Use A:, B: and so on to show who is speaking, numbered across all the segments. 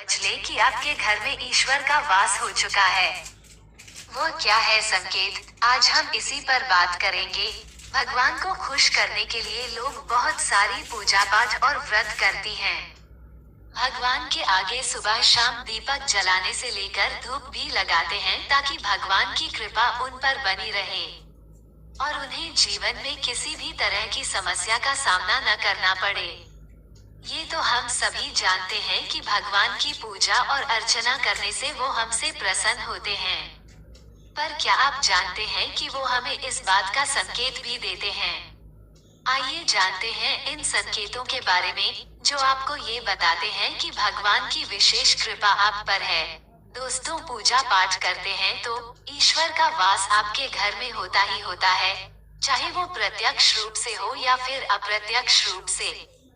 A: समझ ले कि आपके घर में ईश्वर का वास हो चुका है। वो क्या है संकेत, आज हम इसी पर बात करेंगे। भगवान को खुश करने के लिए लोग बहुत सारी पूजा पाठ और व्रत करती हैं। भगवान के आगे सुबह शाम दीपक जलाने से लेकर धूप भी लगाते हैं ताकि भगवान की कृपा उन पर बनी रहे और उन्हें जीवन में किसी भी तरह की समस्या का सामना न करना पड़े। ये तो हम सभी जानते हैं कि भगवान की पूजा और अर्चना करने से वो हमसे प्रसन्न होते हैं। पर क्या आप जानते हैं कि वो हमें इस बात का संकेत भी देते हैं? आइए जानते हैं इन संकेतों के बारे में, जो आपको ये बताते हैं कि भगवान की विशेष कृपा आप पर है। दोस्तों, पूजा पाठ करते हैं तो ईश्वर का वास आपके घर में होता ही होता है, चाहे वो प्रत्यक्ष रूप से हो या फिर अप्रत्यक्ष रूप से।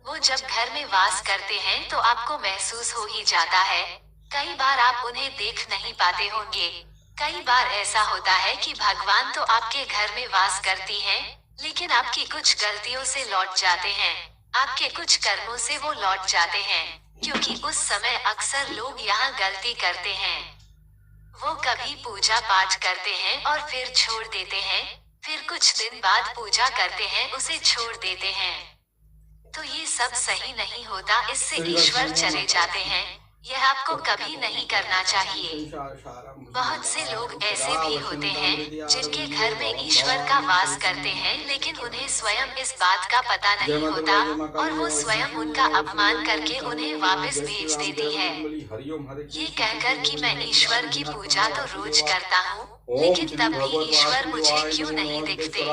A: वो जब घर में वास करते हैं तो आपको महसूस हो ही जाता है। कई बार आप उन्हें देख नहीं पाते होंगे। कई बार ऐसा होता है कि भगवान तो आपके घर में वास करती हैं, लेकिन आपकी कुछ गलतियों से लौट जाते हैं। आपके कुछ कर्मों से वो लौट जाते हैं, क्योंकि उस समय अक्सर लोग यहाँ गलती करते हैं। वो कभी पूजा पाठ करते हैं और फिर छोड़ देते हैं, फिर कुछ दिन बाद पूजा करते हैं, उसे छोड़ देते हैं। तो ये सब सही नहीं होता, इससे ईश्वर चले जाते हैं। यह आपको कभी नहीं करना चाहिए। बहुत से लोग ऐसे भी होते हैं जिनके घर में ईश्वर का वास करते हैं, लेकिन उन्हें स्वयं इस बात का पता नहीं होता और वो स्वयं उनका अपमान करके उन्हें वापस भेज देती है, ये कहकर कि मैं ईश्वर की पूजा तो रोज करता हूँ, लेकिन तब भी ईश्वर मुझे क्यों नहीं दिखते।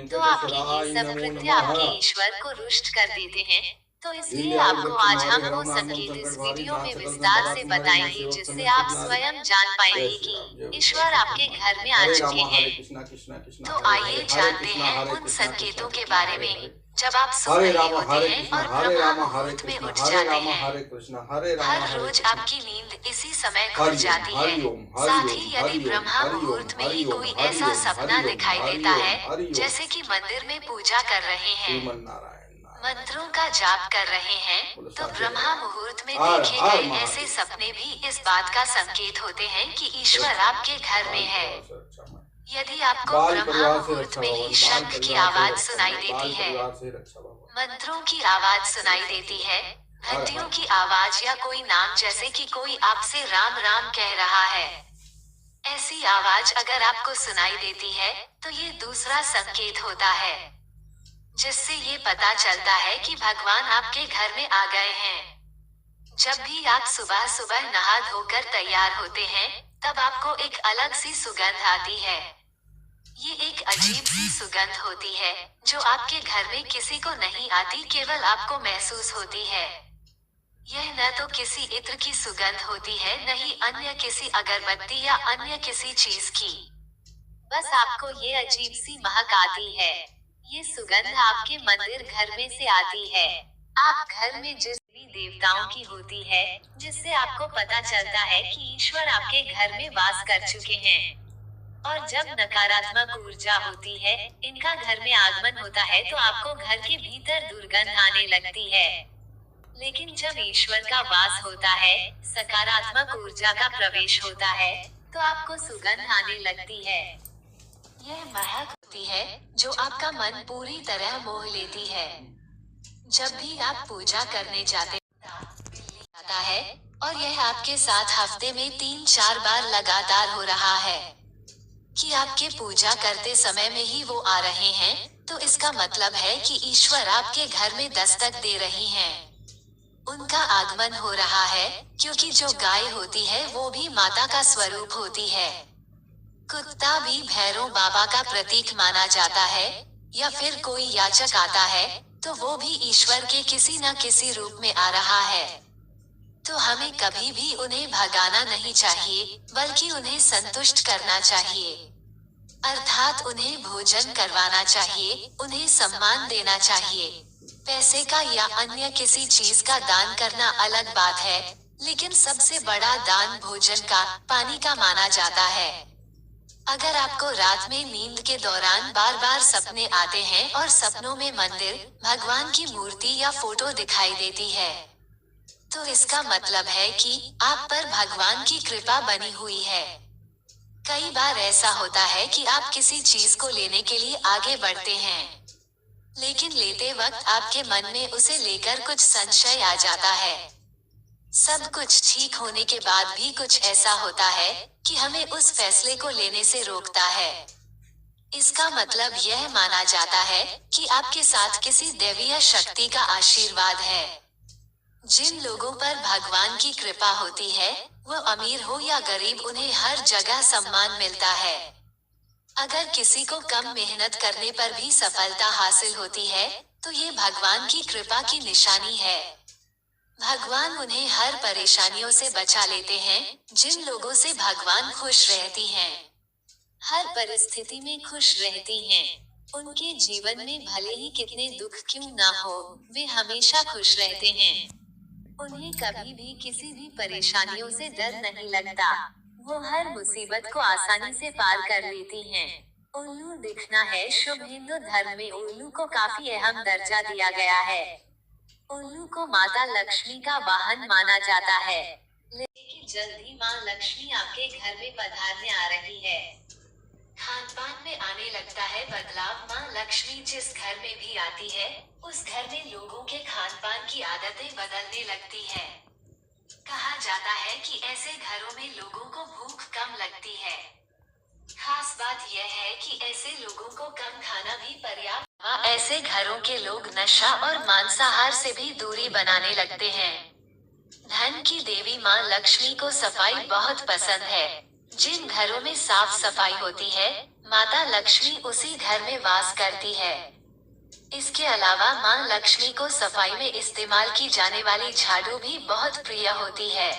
A: तो आपकी ये सब कृत्य आपके ईश्वर को रुष्ट कर देते हैं। तो इसलिए आपको आज हम वो संकेत इस वीडियो में विस्तार से बताएंगे, जिससे आप स्वयं जान पाएंगे कि ईश्वर आपके घर में आ चुके हैं। तो आइए जानते हैं उन संकेतों के बारे में। जब आप सो रहे होते हैं और ब्रह्म मुहूर्त में उठ जाते हैं, हर रोज आपकी नींद इसी समय खुल जाती है। साथ ही यदि ब्रह्म मुहूर्त में ही कोई ऐसा सपना दिखाई देता है, जैसे कि मंदिर में पूजा कर रहे हैं, मंत्रों का जाप कर रहे हैं, तो ब्रह्म मुहूर्त में देखे गए ऐसे सपने भी इस बात का संकेत होते हैं कि ईश्वर आपके घर में है। यदि आपको ब्रह्म मुहूर्त में ही शंख की आवाज सुनाई देती है, मंत्रों की आवाज सुनाई देती है, घंटियों की आवाज या कोई नाम जैसे कि कोई आपसे राम राम कह रहा है, ऐसी आवाज अगर आपको सुनाई देती है, तो ये दूसरा संकेत होता है, जिससे ये पता चलता है कि भगवान आपके घर में आ गए हैं। जब भी आप सुबह सुबह नहा धोकर तैयार होते हैं, तब आपको एक अलग सी सुगंध आती है। ये एक अजीब सी सुगंध होती है, जो आपके घर में किसी को नहीं आती, केवल आपको महसूस होती है। यह न तो किसी इत्र की सुगंध होती है, न ही अन्य किसी अगरबत्ती या अन्य किसी चीज की। बस आपको ये अजीब सी महक आती है। ये सुगंध आपके मंदिर घर में से आती है। आप घर में जिस भी देवताओं की होती है, जिससे आपको पता चलता है कि ईश्वर आपके घर में वास कर चुके हैं। और जब नकारात्मक ऊर्जा होती है, इनका घर में आगमन होता है, तो आपको घर के भीतर दुर्गंध आने लगती है। लेकिन जब ईश्वर का वास होता है, सकारात्मक ऊर्जा का प्रवेश होता है, तो आपको सुगंध आने लगती है। यह महक होती है जो आपका मन पूरी तरह मोह लेती है। जब भी आप पूजा करने जाते है, और यह आपके साथ हफ्ते में 3-4 बार लगातार हो रहा है कि आपके पूजा करते समय में ही वो आ रहे हैं, तो इसका मतलब है कि ईश्वर आपके घर में दस्तक दे रही हैं। उनका आगमन हो रहा है, क्योंकि जो गाय होती है वो भी माता का स्वरूप होती है। कुत्ता भी भैरव बाबा का प्रतीक माना जाता है, या फिर कोई याचक आता है, तो वो भी ईश्वर के किसी न किसी रूप में आ रहा है। तो हमें कभी भी उन्हें भगाना नहीं चाहिए, बल्कि उन्हें संतुष्ट करना चाहिए। अर्थात उन्हें भोजन करवाना चाहिए, उन्हें सम्मान देना चाहिए। पैसे का या अन्य किसी चीज का दान करना अलग बात है, लेकिन सबसे बड़ा दान भोजन का, पानी का माना जाता है। अगर आपको रात में नींद के दौरान बार बार सपने आते हैं और सपनों में मंदिर, भगवान की मूर्ति या फोटो दिखाई देती है, तो इसका मतलब है कि आप पर भगवान की कृपा बनी हुई है। कई बार ऐसा होता है कि आप किसी चीज को लेने के लिए आगे बढ़ते हैं, लेकिन लेते वक्त आपके मन में उसे लेकर कुछ संशय आ जाता है। सब कुछ ठीक होने के बाद भी कुछ ऐसा होता है कि हमें उस फैसले को लेने से रोकता है। इसका मतलब यह माना जाता है कि आपके साथ किसी दैवीय शक्ति का आशीर्वाद है। जिन लोगों पर भगवान की कृपा होती है, वो अमीर हो या गरीब, उन्हें हर जगह सम्मान मिलता है। अगर किसी को कम मेहनत करने पर भी सफलता हासिल होती है, तो ये भगवान की कृपा की निशानी है। भगवान उन्हें हर परेशानियों से बचा लेते हैं। जिन लोगों से भगवान खुश रहती हैं, हर परिस्थिति में खुश रहती हैं, उनके जीवन में भले ही कितने दुख क्यों ना हो, वे हमेशा खुश रहते हैं। उन्हें कभी भी किसी भी परेशानियों से डर नहीं लगता। वो हर मुसीबत को आसानी से पार कर लेती हैं। उल्लू दिखना है शुभ। हिंदू धर्म में उल्लू को काफी अहम दर्जा दिया गया है। उल्लू को माता लक्ष्मी का वाहन माना जाता है। लेकिन जल्द ही माँ लक्ष्मी आपके घर में पधारने आ रही है। खान पान में आने लगता है बदलाव। माँ लक्ष्मी जिस घर में भी आती है, उस घर में लोगों के खान पान की आदतें बदलने लगती है। कहा जाता है कि ऐसे घरों में लोगों को भूख कम लगती है। खास बात यह है कि ऐसे लोगों को कम खाना भी पर्याप्त। ऐसे घरों के लोग नशा और मांसाहार से भी दूरी बनाने लगते हैं। धन की देवी माँ लक्ष्मी को सफाई बहुत पसंद है। जिन घरों में साफ सफाई होती है, माता लक्ष्मी उसी घर में वास करती है। इसके अलावा माँ लक्ष्मी को सफाई में इस्तेमाल की जाने वाली झाड़ू भी बहुत प्रिय होती है।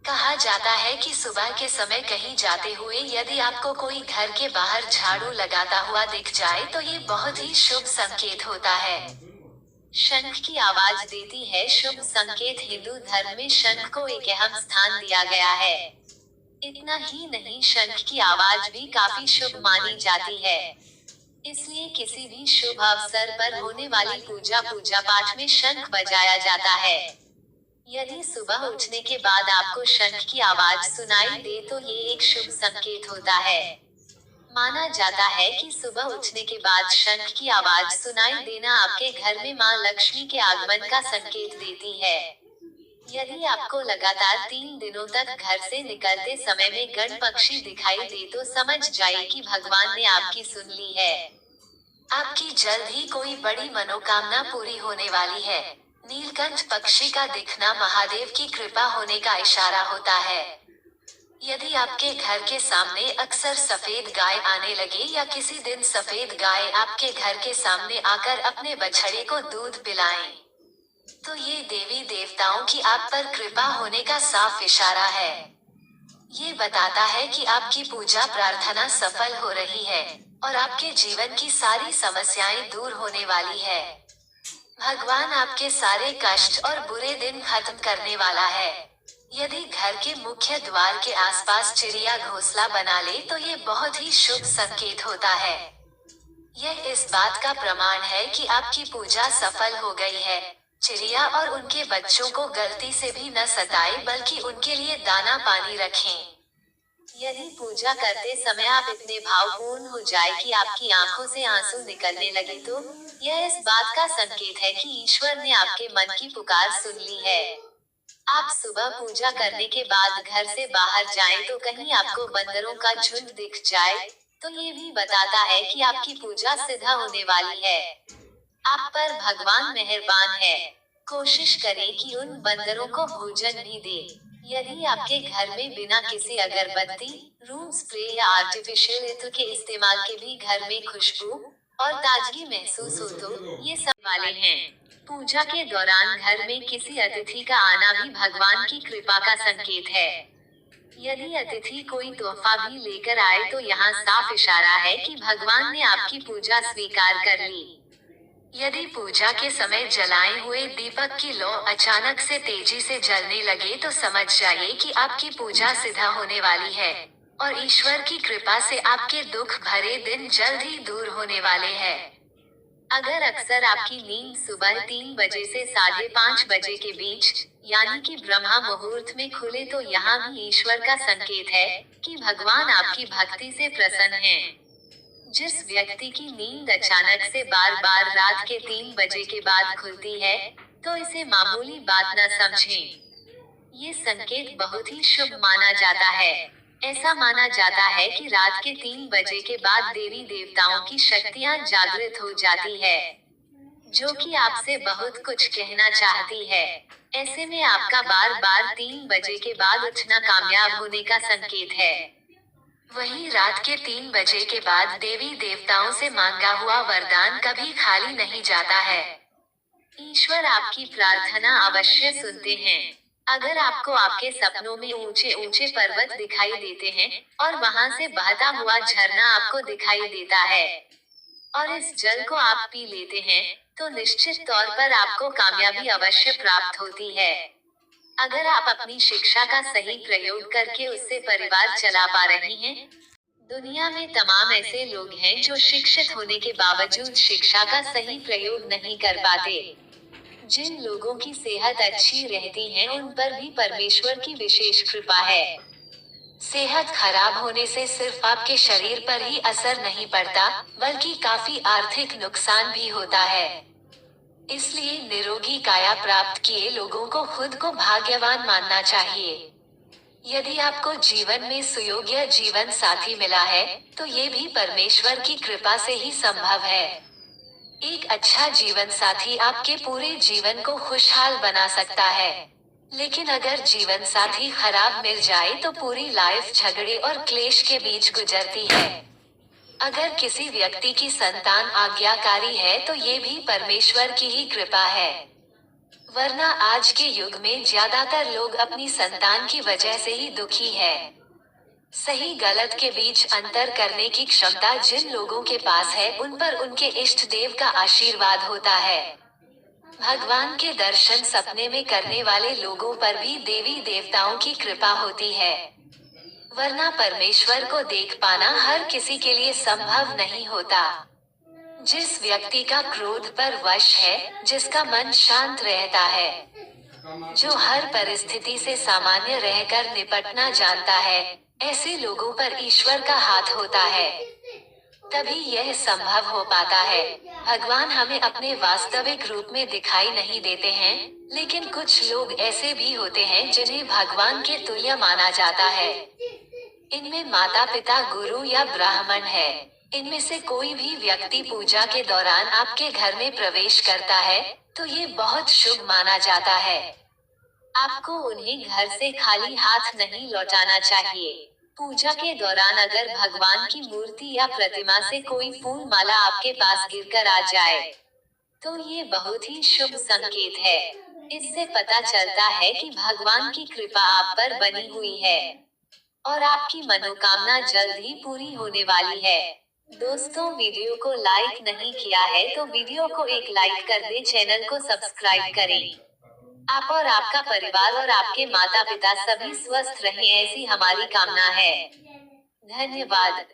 A: कहा जाता है कि सुबह के समय कहीं जाते हुए यदि आपको कोई घर के बाहर झाड़ू लगाता हुआ दिख जाए तो ये बहुत ही शुभ संकेत होता है। शंख की आवाज देती है शुभ संकेत। हिंदू धर्म में शंख को एक अहम स्थान दिया गया है। इतना ही नहीं, शंख की आवाज भी काफी शुभ मानी जाती है। इसलिए किसी भी शुभ अवसर पर होने वाली पूजा पाठ में शंख बजाया जाता है। यदि सुबह उठने के बाद आपको शंख की आवाज सुनाई दे तो ये एक शुभ संकेत होता है। माना जाता है कि सुबह उठने के बाद शंख की आवाज सुनाई देना आपके घर में मां लक्ष्मी के आगमन का संकेत देती है। यदि आपको लगातार 3 दिनों तक घर से निकलते समय में गण पक्षी दिखाई दे तो समझ जाइए कि भगवान ने आपकी सुन ली है। आपकी जल्द ही कोई बड़ी मनोकामना पूरी होने वाली है। नीलकंठ पक्षी का दिखना महादेव की कृपा होने का इशारा होता है। यदि आपके घर के सामने अक्सर सफेद गाय आने लगे या किसी दिन सफेद गाय आपके घर के सामने आकर अपने बछड़े को दूध पिलाएं, तो ये देवी देवताओं की आप पर कृपा होने का साफ इशारा है। ये बताता है कि आपकी पूजा प्रार्थना सफल हो रही है और आपके जीवन की सारी समस्याएं दूर होने वाली है। भगवान आपके सारे कष्ट और बुरे दिन खत्म करने वाला है। यदि घर के मुख्य द्वार के आसपास चिड़िया घोंसला बना ले तो ये बहुत ही शुभ संकेत होता है। यह इस बात का प्रमाण है कि आपकी पूजा सफल हो गई है। चिड़िया और उनके बच्चों को गलती से भी न सताए बल्कि उनके लिए दाना पानी रखें। यदि पूजा करते समय आप इतने भावपूर्ण हो जाए कि आपकी आंखों से आंसू निकलने लगे तो यह इस बात का संकेत है कि ईश्वर ने आपके मन की पुकार सुन ली है। आप सुबह पूजा करने के बाद घर से बाहर जाएं तो कहीं आपको बंदरों का झुंड दिख जाए तो ये भी बताता है कि आपकी पूजा सिद्ध होने वाली है। आप पर भगवान मेहरबान है। कोशिश करें कि उन बंदरों को भोजन भी दें। यदि आपके घर में बिना किसी अगरबत्ती, रूम स्प्रे या आर्टिफिशियल इत्र के इस्तेमाल के भी घर में खुशबू और ताजगी महसूस हो तो ये सब वाले हैं। पूजा के दौरान घर में किसी अतिथि का आना भी भगवान की कृपा का संकेत है। यदि अतिथि कोई तोहफा भी लेकर आए तो यहाँ साफ इशारा है कि भगवान ने आपकी पूजा स्वीकार कर ली। यदि पूजा के समय जलाए हुए दीपक की लौ अचानक से तेजी से जलने लगे तो समझ जाइए कि आपकी पूजा सिद्ध होने वाली है और ईश्वर की कृपा से आपके दुख भरे दिन जल्द ही दूर होने वाले हैं। अगर अक्सर आपकी नींद सुबह 3 बजे से 5:30 बजे के बीच यानी कि ब्रह्मा मुहूर्त में खुले तो यहाँ भी ईश्वर का संकेत है कि भगवान आपकी भक्ति से प्रसन्न हैं। जिस व्यक्ति की नींद अचानक से बार बार रात के 3 बजे के बाद खुलती है, तो इसे मामूली बात न समझें। ये संकेत बहुत ही शुभ माना जाता है। ऐसा माना जाता है कि रात के 3 बजे के बाद देवी देवताओं की शक्तियाँ जागृत हो जाती है, जो कि आपसे बहुत कुछ कहना चाहती है। ऐसे में आपका बार बार 3 बजे के बाद उठना कामयाब होने का संकेत है। वहीं रात के 3 बजे के बाद देवी देवताओं से मांगा हुआ वरदान कभी खाली नहीं जाता है। ईश्वर आपकी प्रार्थना अवश्य सुनते हैं। अगर आपको आपके सपनों में ऊंचे ऊंचे पर्वत दिखाई देते हैं और वहां से बहता हुआ झरना आपको दिखाई देता है और इस जल को आप पी लेते हैं, तो निश्चित तौर पर आपको कामयाबी अवश्य प्राप्त होती है। अगर आप अपनी शिक्षा का सही प्रयोग करके उससे परिवार चला पा रही हैं, दुनिया में तमाम ऐसे लोग हैं जो शिक्षित होने के बावजूद शिक्षा का सही प्रयोग नहीं कर पाते। जिन लोगों की सेहत अच्छी रहती है उन पर भी परमेश्वर की विशेष कृपा है। सेहत खराब होने से सिर्फ आपके शरीर पर ही असर नहीं पड़ता, बल्कि काफी आर्थिक नुकसान भी होता है। इसलिए निरोगी काया प्राप्त किए लोगों को खुद को भाग्यवान मानना चाहिए। यदि आपको जीवन में सुयोग्य जीवन साथी मिला है, तो ये भी परमेश्वर की कृपा से ही संभव है। एक अच्छा जीवन साथी आपके पूरे जीवन को खुशहाल बना सकता है। लेकिन अगर जीवन साथी खराब मिल जाए तो पूरी लाइफ झगड़े और क्लेश के बीच गुजरती है। अगर किसी व्यक्ति की संतान आज्ञाकारी है तो ये भी परमेश्वर की ही कृपा है, वरना आज के युग में ज्यादातर लोग अपनी संतान की वजह से ही दुखी है। सही गलत के बीच अंतर करने की क्षमता जिन लोगों के पास है उन पर उनके इष्ट देव का आशीर्वाद होता है। भगवान के दर्शन सपने में करने वाले लोगों पर भी देवी देवताओं की कृपा होती है, वरना परमेश्वर को देख पाना हर किसी के लिए संभव नहीं होता। जिस व्यक्ति का क्रोध पर वश है, जिसका मन शांत रहता है, जो हर परिस्थिति से सामान्य रहकर निपटना जानता है, ऐसे लोगों पर ईश्वर का हाथ होता है। तभी यह संभव हो पाता है। भगवान हमें अपने वास्तविक रूप में दिखाई नहीं देते हैं, लेकिन कुछ लोग ऐसे भी होते हैं जिन्हें भगवान के तुल्य माना जाता है। इनमें माता पिता गुरु या ब्राह्मण है। इनमें से कोई भी व्यक्ति पूजा के दौरान आपके घर में प्रवेश करता है, तो ये बहुत शुभ माना जाता है। आपको उन्हें घर से खाली हाथ नहीं लौटाना चाहिए। पूजा के दौरान अगर भगवान की मूर्ति या प्रतिमा से कोई फूल माला आपके पास गिरकर आ जाए, तो ये बहुत ही शुभ संकेत है। इससे पता चलता है कि भगवान की कृपा आप पर बनी हुई है और आपकी मनोकामना जल्द ही पूरी होने वाली है। दोस्तों, वीडियो को लाइक नहीं किया है तो वीडियो को एक लाइक कर दे, चैनल को सब्सक्राइब करें। आप और आपका परिवार और आपके माता पिता सभी स्वस्थ रहें, ऐसी हमारी कामना है। धन्यवाद।